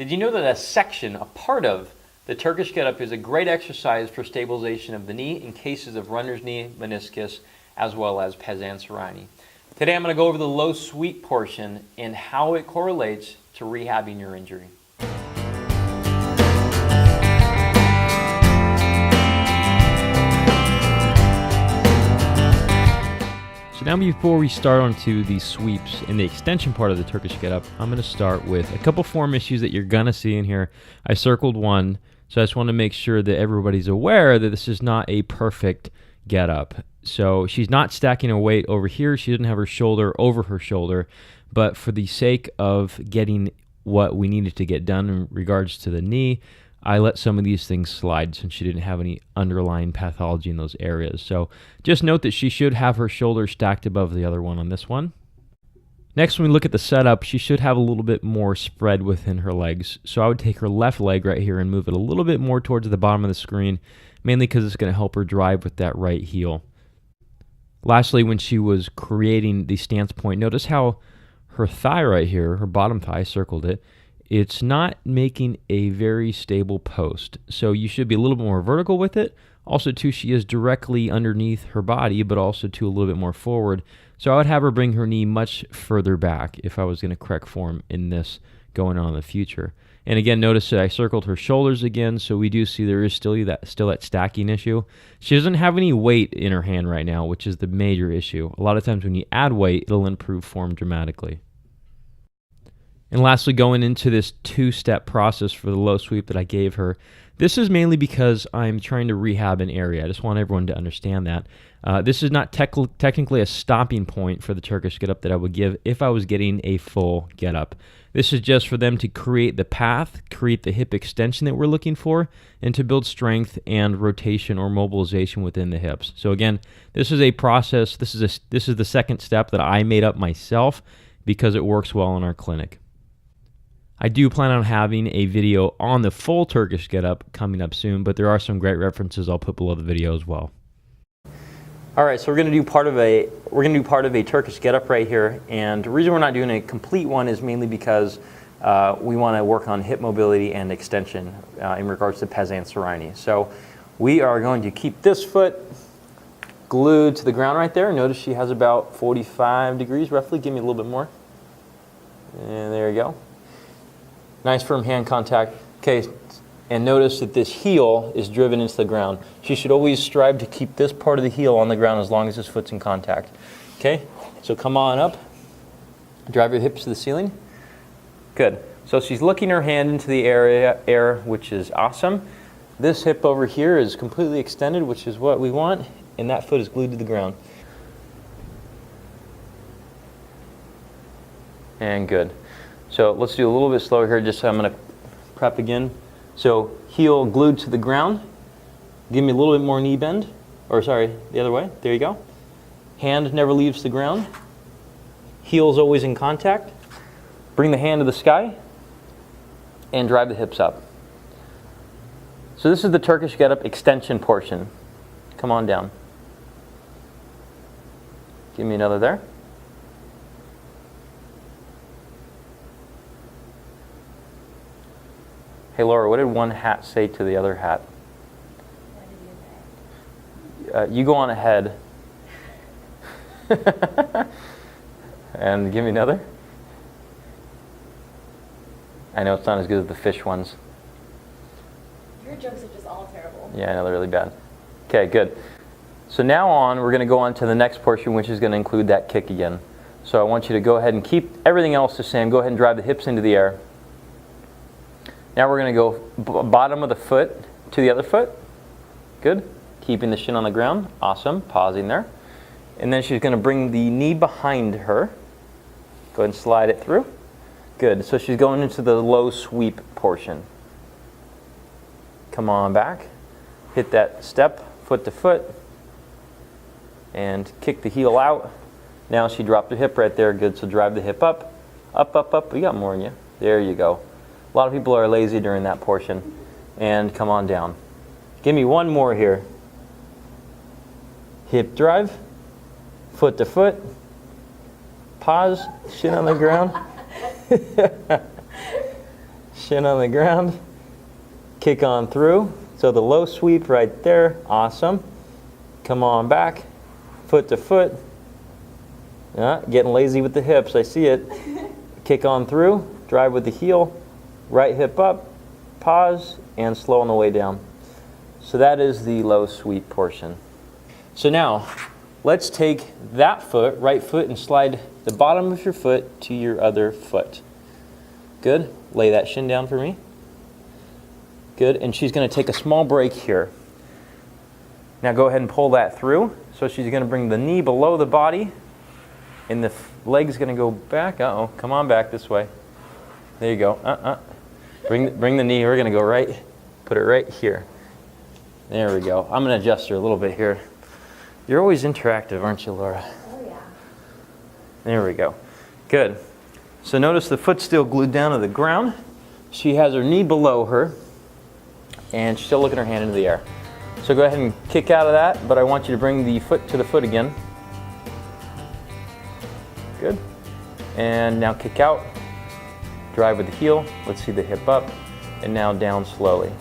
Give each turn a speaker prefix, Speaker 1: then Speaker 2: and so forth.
Speaker 1: Did you know that a part of the Turkish Getup is a great exercise for stabilization of the knee in cases of runner's knee, meniscus, as well as Pezanserani? Today I'm going to go over the low sweep portion and how it correlates to rehabbing your injury.
Speaker 2: So now before we start onto the sweeps and the extension part of the Turkish Getup, I'm going to start with a couple form issues that you're going to see in here. I circled one, so I just want to make sure that everybody's aware that this is not a perfect getup. So she's not stacking a weight over here. She didn't have her shoulder over her shoulder, but for the sake of getting what we needed to get done in regards to the knee, I let some of these things slide since she didn't have any underlying pathology in those areas. So just note that she should have her shoulder stacked above the other one on this one. Next, when we look at the setup, she should have a little bit more spread within her legs. So I would take her left leg right here and move it a little bit more towards the bottom of the screen, mainly because it's going to help her drive with that right heel. Lastly, when she was creating the stance point, notice how her thigh right here, her bottom thigh, I circled it, it's not making a very stable post. So you should be a little bit more vertical with it. Also, too, she is directly underneath her body, but also, too, a little bit more forward. So I would have her bring her knee much further back if I was going to correct form in this going on in the future. And again, notice that I circled her shoulders again, so we do see there is still that stacking issue. She doesn't have any weight in her hand right now, which is the major issue. A lot of times when you add weight, it'll improve form dramatically. And lastly, going into this two-step process for the low sweep that I gave her, this is mainly because I'm trying to rehab an area. I just want everyone to understand that. This is not technically a stopping point for the Turkish Getup that I would give if I was getting a full getup. This is just for them to create the path, create the hip extension that we're looking for, and to build strength and rotation or mobilization within the hips. So again, this is a process. This is the second step that I made up myself because it works well in our clinic. I do plan on having a video on the full Turkish Getup coming up soon, but there are some great references I'll put below the video as well.
Speaker 1: All right, so we're going to do part of a Turkish Getup right here, and the reason we're not doing a complete one is mainly because we want to work on hip mobility and extension in regards to Pezanserani. So we are going to keep this foot glued to the ground right there. Notice she has about 45 degrees roughly. Give me a little bit more. And there you go. Nice firm hand contact. Okay, and notice that this heel is driven into the ground. She should always strive to keep this part of the heel on the ground as long as this foot's in contact. Okay, so come on up. Drive your hips to the ceiling. Good. So she's looking her hand into the air, which is awesome. This hip over here is completely extended, which is what we want, and that foot is glued to the ground. And good. So let's do a little bit slower here, just so I'm going to prep again. So heel glued to the ground. Give me a little bit more knee bend. Or sorry, the other way. There you go. Hand never leaves the ground. Heel's always in contact. Bring the hand to the sky and drive the hips up. So this is the Turkish Getup extension portion. Come on down. Give me another there. Hey Laura, what did one hat say to the other hat? You go on ahead. And give me another. I know it's not as good as the fish ones.
Speaker 3: Your jokes are just all terrible.
Speaker 1: Yeah, I know, they're really bad. Okay, good. So now on, we're going to go on to the next portion, which is going to include that kick again. So I want you to go ahead and keep everything else the same. Go ahead and drive the hips into the air. Now we're going to go bottom of the foot to the other foot. Good. Keeping the shin on the ground. Awesome. Pausing there. And then she's going to bring the knee behind her. Go ahead and slide it through. Good. So she's going into the low sweep portion. Come on back. Hit that step, foot to foot. And kick the heel out. Now she dropped her hip right there. Good. So drive the hip up. Up, up, up. You got more in you. There you go. A lot of people are lazy during that portion. And come on down. Give me one more here. Hip drive, foot to foot, pause, shin on the ground. Shin on the ground. Kick on through. So the low sweep right there. Awesome. Come on back. Foot to foot. Yeah, getting lazy with the hips. I see it. Kick on through. Drive with the heel. Right hip up. Pause. And slow on the way down. So that is the low sweep portion. So now, let's take that foot, right foot, and slide the bottom of your foot to your other foot. Good. Lay that shin down for me. Good. And she's going to take a small break here. Now go ahead and pull that through. So she's going to bring the knee below the body, and the leg's going to go back. Uh-oh. Come on back this way. There you go. Bring the knee. We're going to go right. Put it right here. There we go. I'm going to adjust her a little bit here. You're always interactive, aren't you, Laura?
Speaker 3: Oh, yeah.
Speaker 1: There we go. Good. So notice the foot's still glued down to the ground. She has her knee below her, and she's still looking her hand into the air. So go ahead and kick out of that, but I want you to bring the foot to the foot again. Good. And now kick out. Drive with the heel. Let's see the hip up. And now down slowly.